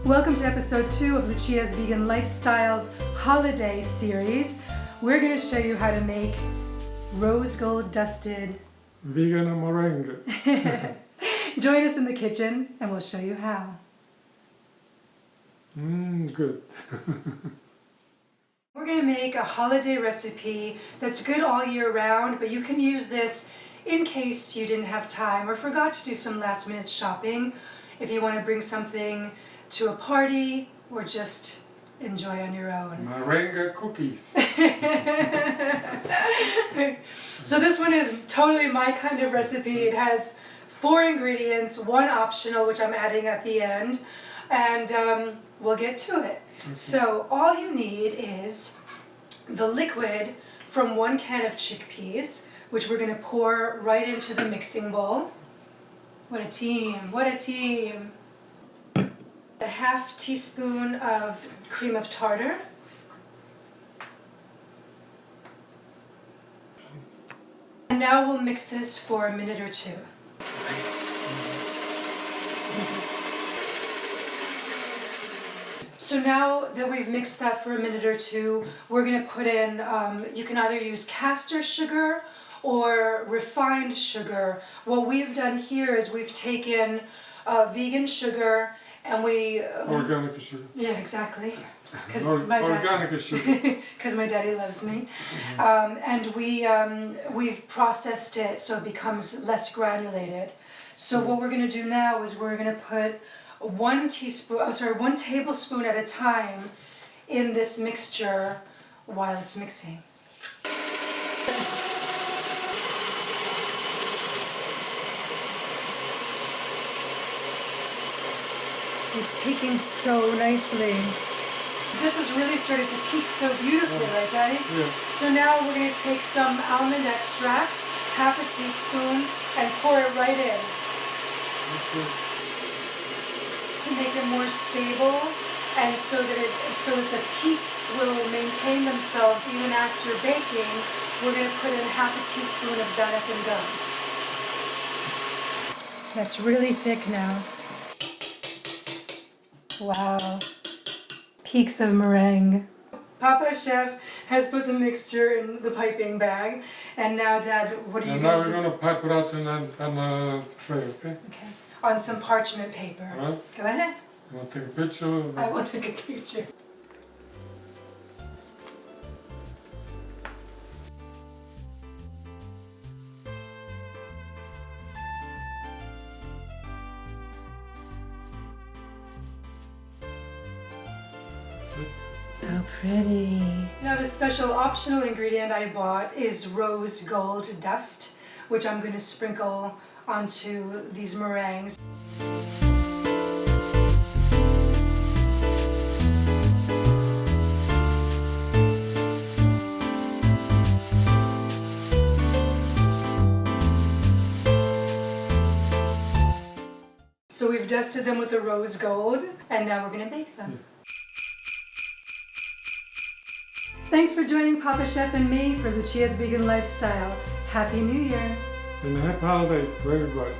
Welcome to episode 2 of Lucia's Vegan Lifestyles Holiday series. We're going to show you how to make rose gold dusted vegan meringue. Join us in the kitchen and we'll show you how. Good. We're going to make a holiday recipe that's good all year round, but you can use this in case you didn't have time or forgot to do some last minute shopping. If you want to bring something to a party or just enjoy on your own. Meringue cookies. So this one is totally my kind of recipe. It has 4 ingredients, 1 optional, which I'm adding at the end, and we'll get to it. Okay. So all you need is the liquid from 1 can of chickpeas, which we're going to pour right into the mixing bowl. What a team, what a team. A half teaspoon of cream of tartar. And now we'll mix this for a minute or 2. So now that we've mixed that for a minute or 2, we're going to put in, you can either use caster sugar or refined sugar. What we've done here is we've taken vegan sugar and we... organic sugar. Yeah, exactly. Because organic sugar. Because my daddy loves me. And we've processed it so it becomes less granulated. So what we're going to do now is we're going to put 1 tablespoon at a time in this mixture while it's mixing. It's peaking so nicely. This has really started to peak so beautifully, right, Daddy? Yeah. So now we're going to take some almond extract, half a teaspoon, and pour it right in. Okay. To make it more stable, and so that the peaks will maintain themselves even after baking, we're going to put in half a teaspoon of Xanathine gum. That's really thick now. Wow. Peaks of meringue. Papà Chef has put the mixture in the piping bag, and now, Dad, what are you going to do? And now we're going to pipe it out on a tray, okay? Okay. On some parchment paper. All right. Go ahead. You want to take a picture? I will take a picture. How pretty. Now the special optional ingredient I bought is rose gold dust, which I'm going to sprinkle onto these meringues. So we've dusted them with the rose gold, and now we're going to bake them. Thanks for joining Papà Chef and me for Lucia's Vegan Lifestyle. Happy New Year! And happy holidays to everybody.